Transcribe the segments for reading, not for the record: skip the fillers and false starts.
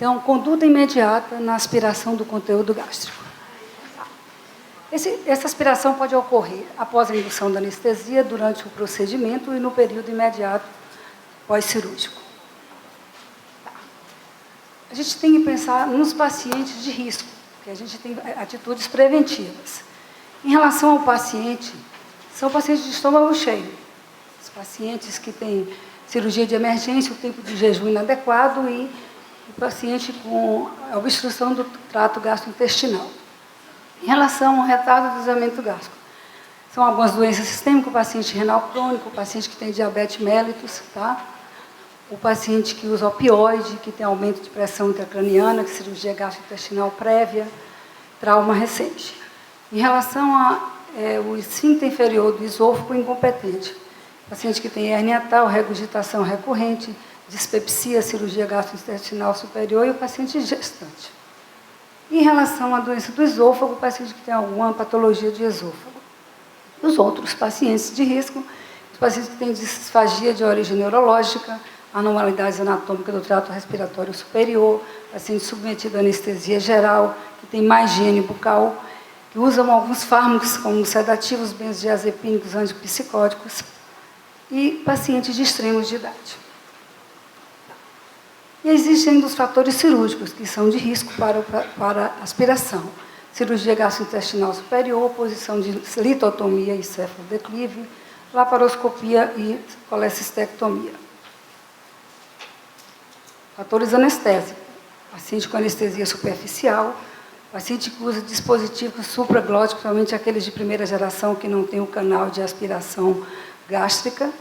Então, conduta imediata na aspiração do conteúdo gástrico. Essa aspiração pode ocorrer após a indução da anestesia, durante o procedimento e no período imediato pós-cirúrgico. A gente tem que pensar nos pacientes de risco, porque a gente tem atitudes preventivas. Em relação ao paciente, são pacientes de estômago cheio. Os pacientes que têm cirurgia de emergência, o tempo de jejum inadequado e o paciente com obstrução do trato gastrointestinal. Em relação ao retardo do desenvolvimento gástrico, são algumas doenças sistêmicas, o paciente renal crônico, o paciente que tem diabetes mellitus, tá? O paciente que usa opioide, que tem aumento de pressão intracraniana, que é cirurgia gastrointestinal prévia, trauma recente. Em relação ao esfíncter inferior do esôfago incompetente, paciente que tem hernia hiatal, regurgitação recorrente, dispepsia, cirurgia gastrointestinal superior e o paciente gestante. Em relação à doença do esôfago, o paciente que tem alguma patologia de esôfago. Os outros pacientes de risco, os pacientes que têm disfagia de origem neurológica, anormalidades anatômicas do trato respiratório superior, paciente submetido à anestesia geral, que tem má higiene bucal, que usam alguns fármacos como sedativos, benzodiazepínicos, antipsicóticos, e pacientes de extremos de idade. E existem ainda os fatores cirúrgicos, que são de risco para aspiração. Cirurgia gastrointestinal superior, posição de litotomia e cefalodeclive, laparoscopia e colecistectomia. Fatores anestésicos. Paciente com anestesia superficial, paciente que usa dispositivos supraglóticos, principalmente aqueles de primeira geração que não tem o canal de aspiração gástrica,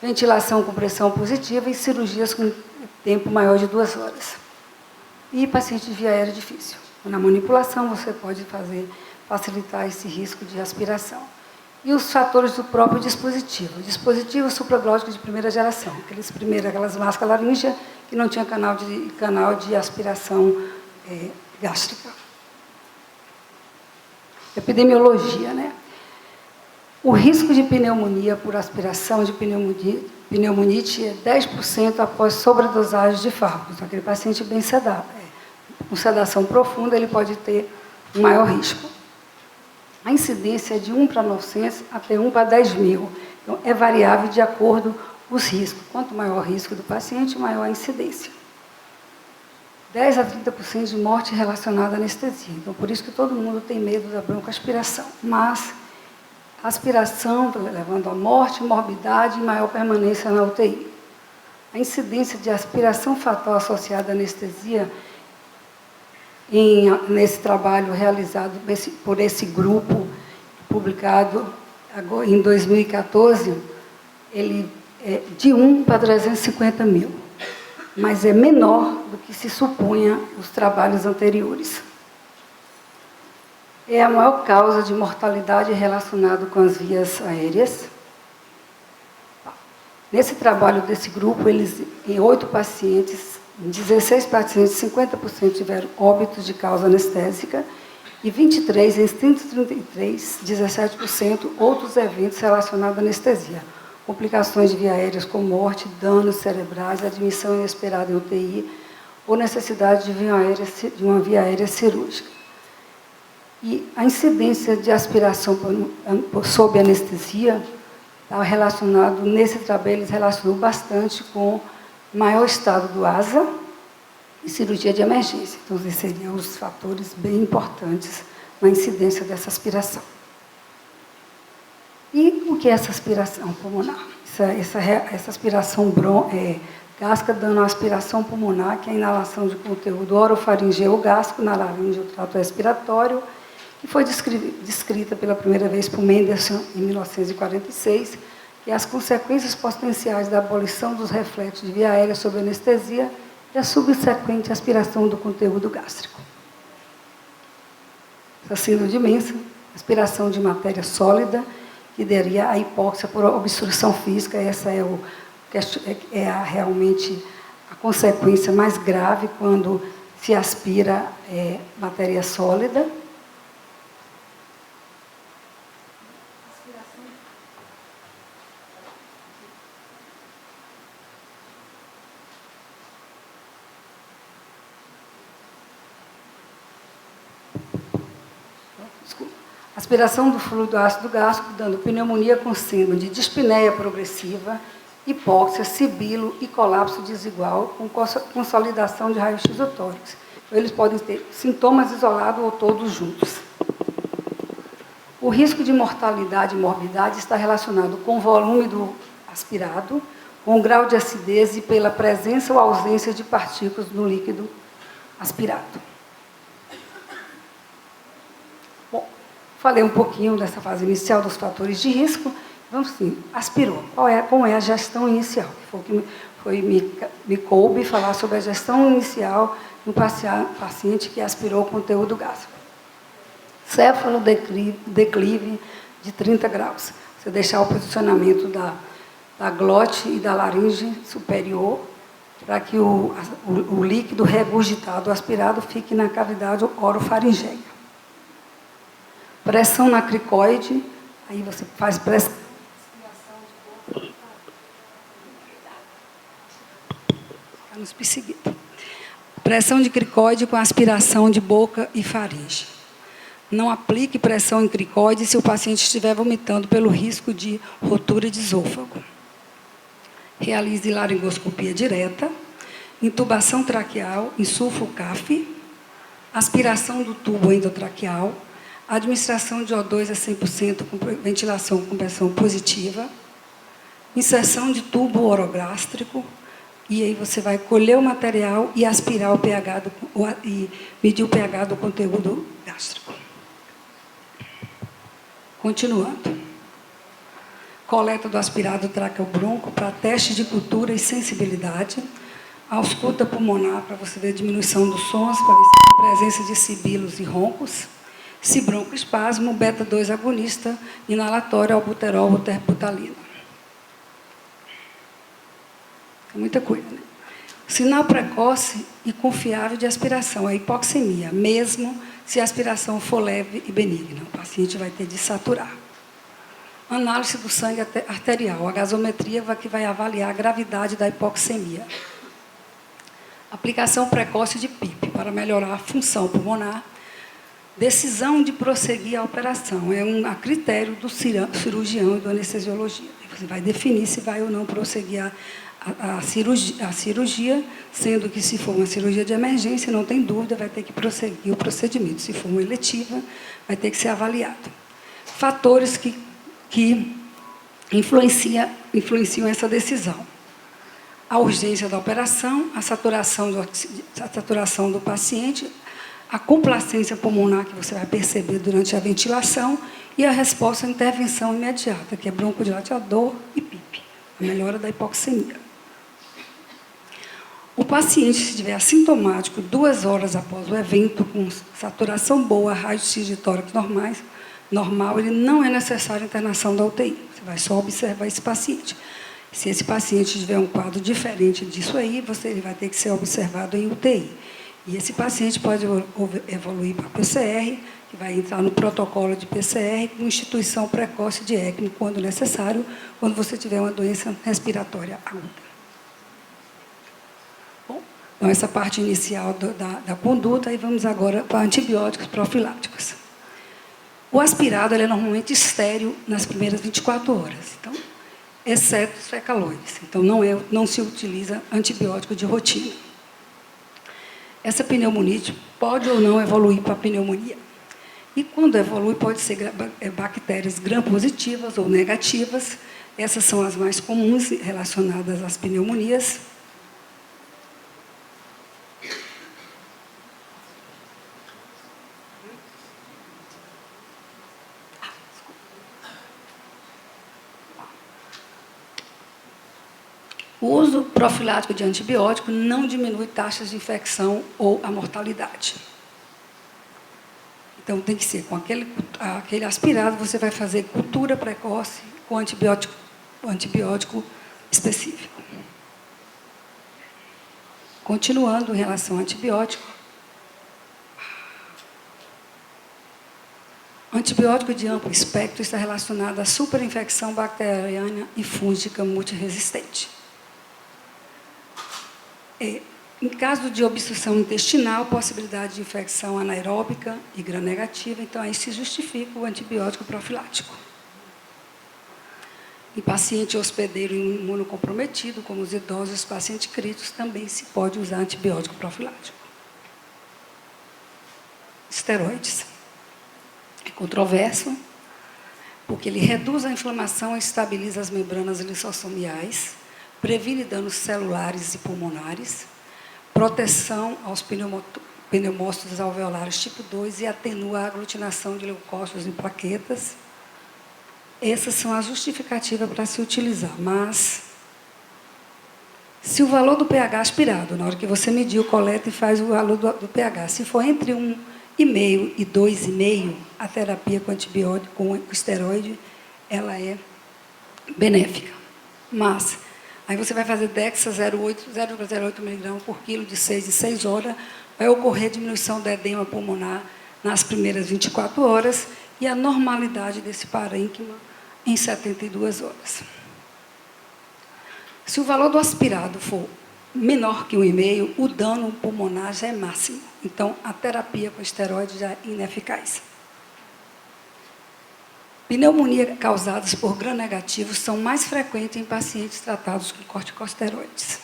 ventilação com pressão positiva e cirurgias com tempo maior de 2 horas. E paciente de via aérea difícil. Na manipulação você pode facilitar esse risco de aspiração. E os fatores do próprio dispositivo. Dispositivo supraglótico de primeira geração, aquelas máscaras laríngeas que não tinha canal de aspiração gástrica. Epidemiologia, né? O risco de pneumonia por aspiração de pneumonite é 10% após sobredosagem de fármacos. Aquele paciente bem sedado, com sedação profunda, ele pode ter um maior risco. A incidência é de 1 para 900 até 1 para 10 mil. Então, é variável de acordo com os riscos. Quanto maior o risco do paciente, maior a incidência. 10 a 30% de morte relacionada à anestesia. Então, por isso que todo mundo tem medo da broncoaspiração. Mas a aspiração está levando à morte, morbidade e maior permanência na UTI. A incidência de aspiração fatal associada à anestesia, nesse trabalho realizado por esse grupo, publicado em 2014, ele é de 1 para 350 mil, mas é menor do que se supunha os trabalhos anteriores. É a maior causa de mortalidade relacionada com as vias aéreas. Nesse trabalho desse grupo, em 8 pacientes, em 16 pacientes, 50% tiveram óbitos de causa anestésica e 23, em 133, 17% outros eventos relacionados à anestesia. Complicações de via aéreas com morte, danos cerebrais, admissão inesperada em UTI ou necessidade de uma via aérea cirúrgica. E a incidência de aspiração sob anestesia está relacionado, nesse trabalho, eles relacionou bastante com maior estado do asa e cirurgia de emergência. Então, esses seriam os fatores bem importantes na incidência dessa aspiração. E o que é essa aspiração pulmonar? Essa aspiração gástrica dando uma aspiração pulmonar, que é a inalação de conteúdo orofaringeu gástrico na laringe, o trato respiratório, que foi descrita pela primeira vez por Mendelssohn em 1946, que é as consequências potenciais da abolição dos reflexos de via aérea sob anestesia e a subsequente aspiração do conteúdo gástrico. Essa síndrome de Manson, aspiração de matéria sólida, que daria a hipóxia por obstrução física. Essa realmente a consequência mais grave quando se aspira matéria sólida. Aspiração do fluido ácido gástrico, dando pneumonia com síndrome de dispneia progressiva, hipóxia, sibilo e colapso desigual, com consolidação de raio-x do tórax. Eles podem ter sintomas isolados ou todos juntos. O risco de mortalidade e morbidade está relacionado com o volume do aspirado, com o grau de acidez e pela presença ou ausência de partículas no líquido aspirado. Bom, falei um pouquinho dessa fase inicial dos fatores de risco. Vamos sim, aspirou. Como é a gestão inicial? Foi o que me coube falar sobre a gestão inicial no paciente que aspirou o conteúdo gástrico. Céfalo declive de 30 graus. Você deixar o posicionamento da glote e da laringe superior para que o líquido regurgitado aspirado fique na cavidade orofaringeia. Pressão na cricoide, aí você faz pressão. Está nos perseguindo. Pressão de cricoide com aspiração de boca e faringe. Não aplique pressão em cricoide se o paciente estiver vomitando pelo risco de rotura de esôfago. Realize laringoscopia direta, intubação traqueal, insuflo CAF, aspiração do tubo endotraqueal, administração de O2 a 100% com ventilação com pressão positiva, inserção de tubo orogástrico, e aí você vai colher o material e aspirar o pH e medir o pH do conteúdo gástrico. Continuando. Coleta do aspirado traqueobronco para teste de cultura e sensibilidade. Ausculta pulmonar para você ver a diminuição dos sons, para ver se tem presença de sibilos e roncos. Cibroncoespasmo, beta-2 agonista, inalatório, albuterol, buterbutalina. É muita coisa, né? Sinal precoce e confiável de aspiração, a hipoxemia, mesmo se a aspiração for leve e benigna. O paciente vai ter de saturar. Análise do sangue arterial, a gasometria que vai avaliar a gravidade da hipoxemia. Aplicação precoce de PIP para melhorar a função pulmonar. Decisão de prosseguir a operação é a critério do cirurgião e do anestesiologista. Você vai definir se vai ou não prosseguir a cirurgia, sendo que se for uma cirurgia de emergência, não tem dúvida, vai ter que prosseguir o procedimento. Se for uma eletiva, vai ter que ser avaliado. Fatores que influenciam essa decisão. A urgência da operação, a saturação do paciente, a complacência pulmonar que você vai perceber durante a ventilação e a resposta à intervenção imediata, que é broncodilatador e PIP, a melhora da hipoxemia. O paciente, se estiver assintomático 2 horas após o evento, com saturação boa, raio-x de tórax normal, ele não é necessário internação da UTI. Você vai só observar esse paciente. Se esse paciente tiver um quadro diferente disso aí, ele vai ter que ser observado em UTI. E esse paciente pode evoluir para PCR, que vai entrar no protocolo de PCR, com instituição precoce de ECMO, quando necessário, quando você tiver uma doença respiratória aguda. Bom, então, essa parte inicial da conduta, e vamos agora para antibióticos profiláticos. O aspirado ele é normalmente estéril nas primeiras 24 horas, então, exceto os fecaloides. Então, não se utiliza antibiótico de rotina. Essa pneumonite pode ou não evoluir para pneumonia. E quando evolui, pode ser bactérias gram-positivas ou negativas. Essas são as mais comuns relacionadas às pneumonias. O uso profilático de antibiótico não diminui taxas de infecção ou a mortalidade. Então, tem que ser com aquele aspirado, você vai fazer cultura precoce com antibiótico específico. Continuando em relação ao antibiótico. Antibiótico de amplo espectro está relacionado à superinfecção bacteriana e fúngica multiresistente. Em caso de obstrução intestinal, possibilidade de infecção anaeróbica e gram-negativa, então aí se justifica o antibiótico profilático. Em paciente hospedeiro imunocomprometido, como os idosos e os pacientes críticos, também se pode usar antibiótico profilático. Esteroides. É controverso, porque ele reduz a inflamação e estabiliza as membranas lissossomiais, previne danos celulares e pulmonares, proteção aos pneumócitos alveolares tipo 2 e atenua a aglutinação de leucócitos em plaquetas. Essas são as justificativas para se utilizar, mas se o valor do pH aspirado, na hora que você medir o coleta e faz o valor do pH, se for entre 1,5 e 2,5, a terapia com antibiótico, com esteroide, ela é benéfica. Mas aí você vai fazer Dexa 0,08 mg por quilo de 6 em 6 horas, vai ocorrer diminuição do edema pulmonar nas primeiras 24 horas e a normalidade desse parênquima em 72 horas. Se o valor do aspirado for menor que 1,5, o dano pulmonar já é máximo. Então, a terapia com esteroide já é ineficaz. Pneumonia causadas por gram-negativos são mais frequentes em pacientes tratados com corticosteroides.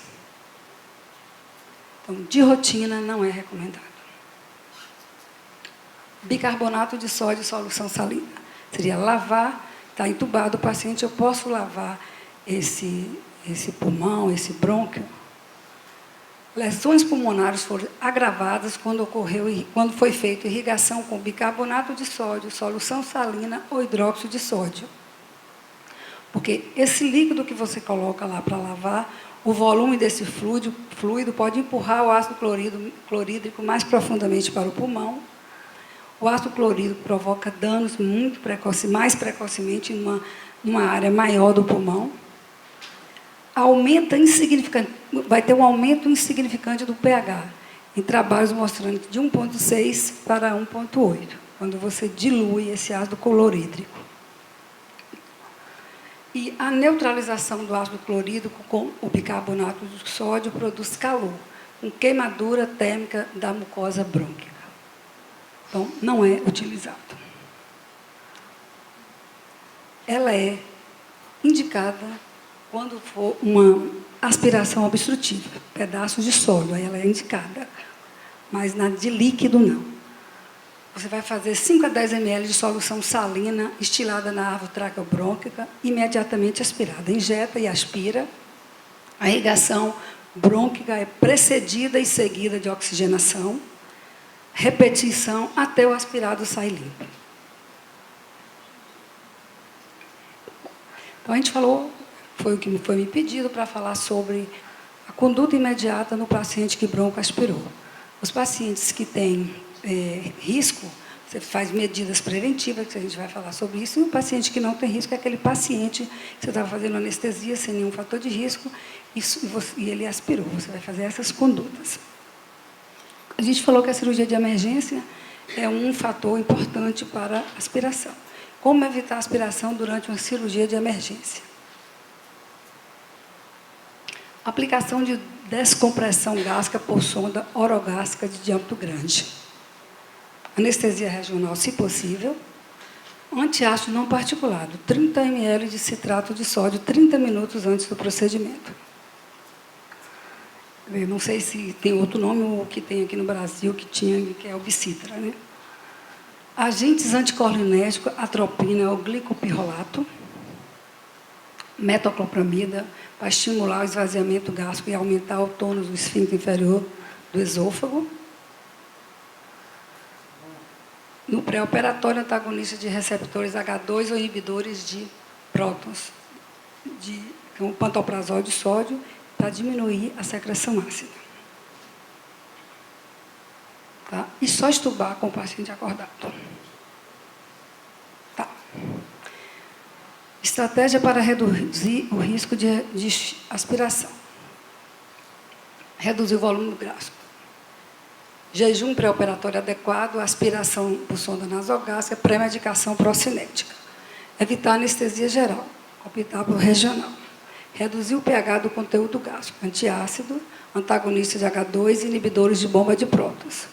Então, de rotina, não é recomendado. Bicarbonato de sódio em solução salina. Seria lavar, está entubado o paciente, eu posso lavar esse pulmão, esse brônquio. Lesões pulmonares foram agravadas quando foi feita irrigação com bicarbonato de sódio, solução salina ou hidróxido de sódio. Porque esse líquido que você coloca lá para lavar, o volume desse fluido pode empurrar o ácido clorídrico mais profundamente para o pulmão. O ácido clorídrico provoca danos mais precocemente em uma área maior do pulmão. Vai ter um aumento insignificante do pH, em trabalhos mostrando que de 1,6 para 1,8, quando você dilui esse ácido clorídrico. E a neutralização do ácido clorídrico com o bicarbonato de sódio produz calor, com queimadura térmica da mucosa brônquica. Então, não é utilizado. Ela é indicada quando for uma aspiração obstrutiva, pedaços de sódio, aí ela é indicada, mas na de líquido não. Você vai fazer 5 a 10 ml de solução salina estilada na árvore traqueobrônquica, imediatamente aspirada. Injeta e aspira. A irrigação brônquica é precedida e seguida de oxigenação, repetição até o aspirado sair limpo. Então, a gente falou, foi o que foi me pedido para falar sobre a conduta imediata no paciente que broncoaspirou. Os pacientes que têm risco, você faz medidas preventivas, que a gente vai falar sobre isso, e o paciente que não tem risco é aquele paciente que você estava fazendo anestesia sem nenhum fator de risco, e ele aspirou. Você vai fazer essas condutas. A gente falou que a cirurgia de emergência é um fator importante para a aspiração. Como evitar a aspiração durante uma cirurgia de emergência? Aplicação de descompressão gástrica por sonda orogástrica de diâmetro grande. Anestesia regional, se possível. Antiácido não particulado, 30 ml de citrato de sódio, 30 minutos antes do procedimento. Eu não sei se tem outro nome, ou que tem aqui no Brasil, que é o Obcitra, né? Agentes anticolinérgicos, atropina ou glicopirrolato, metoclopramida, para estimular o esvaziamento gástrico e aumentar o tônus do esfíncter inferior do esôfago. No pré-operatório, antagonista de receptores H2 ou inibidores de prótons, com pantoprazol de sódio, para diminuir a secreção ácida. Tá? E só estubar com o paciente acordado. Tá. Estratégia para reduzir o risco de aspiração. Reduzir o volume gástrico. Jejum pré-operatório adequado, aspiração por sonda nasogástrica, pré-medicação procinética. Evitar anestesia geral, optar por regional. reduzir o pH do conteúdo gástrico, antiácido, antagonista de H2 e inibidores de bomba de prótons.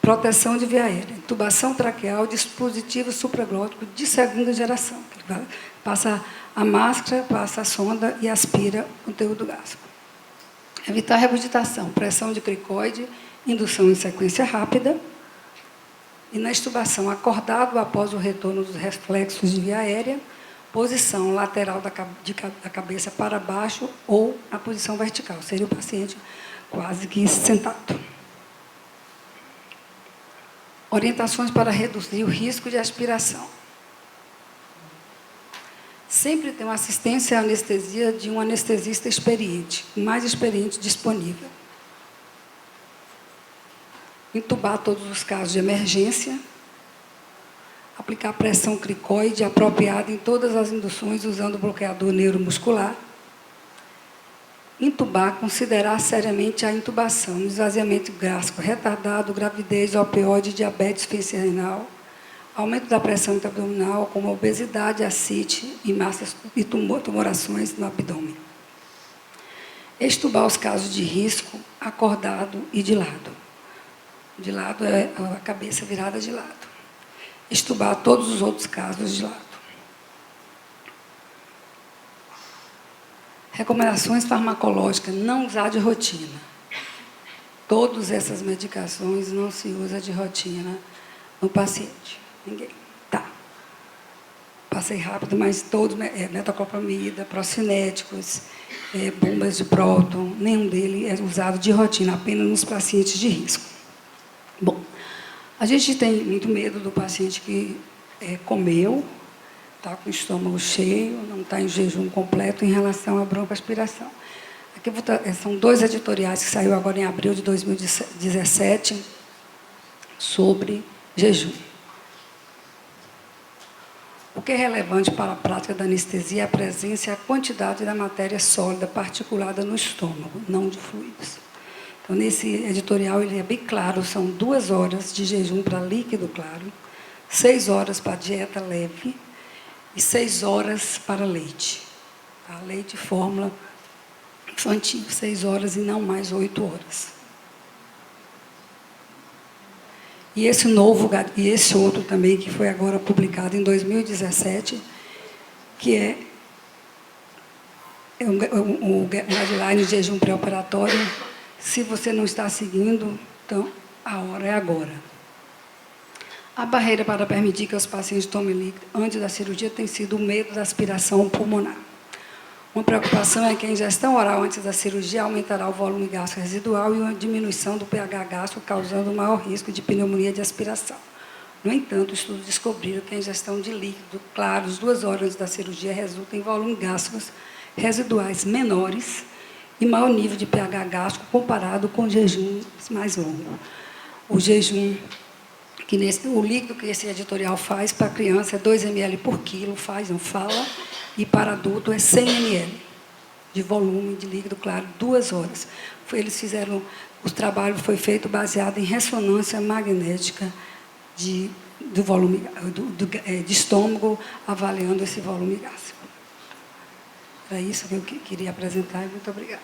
Proteção de via aérea, intubação traqueal, dispositivo supraglótico de segunda geração. Passa a máscara, passa a sonda e aspira o conteúdo gástrico. Evitar regurgitação, pressão de cricoide, indução em sequência rápida. E na extubação, acordado após o retorno dos reflexos de via aérea, posição lateral da cabeça para baixo ou na posição vertical. Seria o paciente quase que sentado. Orientações para reduzir o risco de aspiração. Sempre tem uma assistência à anestesia de um anestesista experiente, o mais experiente disponível. Intubar todos os casos de emergência. Aplicar pressão cricoide apropriada em todas as induções usando bloqueador neuromuscular. Intubar, considerar seriamente a intubação, esvaziamento gástrico retardado, gravidez, opioide, diabetes renal, aumento da pressão intraabdominal, como obesidade, ascite e massas e tumorações no abdômen. Extubar os casos de risco, acordado e de lado. De lado é a cabeça virada de lado. Extubar todos os outros casos de lado. Recomendações farmacológicas, não usar de rotina. Todas essas medicações não se usa de rotina no paciente. Ninguém. Tá. Passei rápido, mas todos, metoclopramida, procinéticos, bombas de próton, nenhum deles é usado de rotina, apenas nos pacientes de risco. Bom, a gente tem muito medo do paciente que comeu, está com o estômago cheio, não está em jejum completo em relação à broncoaspiração. Aqui são 2 editoriais que saiu agora em abril de 2017 sobre jejum. O que é relevante para a prática da anestesia é a presença e a quantidade da matéria sólida particulada no estômago, não de fluidos. Então, nesse editorial, ele é bem claro, são 2 horas de jejum para líquido claro, 6 horas para dieta leve e 6 horas para leite. Tá? Leite fórmula infantil, 6 horas e não mais 8 horas. E esse outro também, que foi agora publicado em 2017, que é um guideline de jejum pré-operatório. Se você não está seguindo, então a hora é agora. A barreira para permitir que os pacientes tomem líquido antes da cirurgia tem sido o medo da aspiração pulmonar. Uma preocupação é que a ingestão oral antes da cirurgia aumentará o volume gástrico residual e uma diminuição do pH gástrico, causando maior risco de pneumonia de aspiração. No entanto, estudos descobriram que a ingestão de líquido claros 2 horas antes da cirurgia resulta em volumes gástricos residuais menores e maior nível de pH gástrico comparado com jejum mais longo. O jejum, o líquido que esse editorial faz para criança é 2 ml por quilo, fala, e para adulto é 100 ml de volume de líquido claro, 2 horas. O trabalho foi feito baseado em ressonância magnética do volume de estômago, avaliando esse volume gástrico. Era isso que eu queria apresentar e muito obrigada.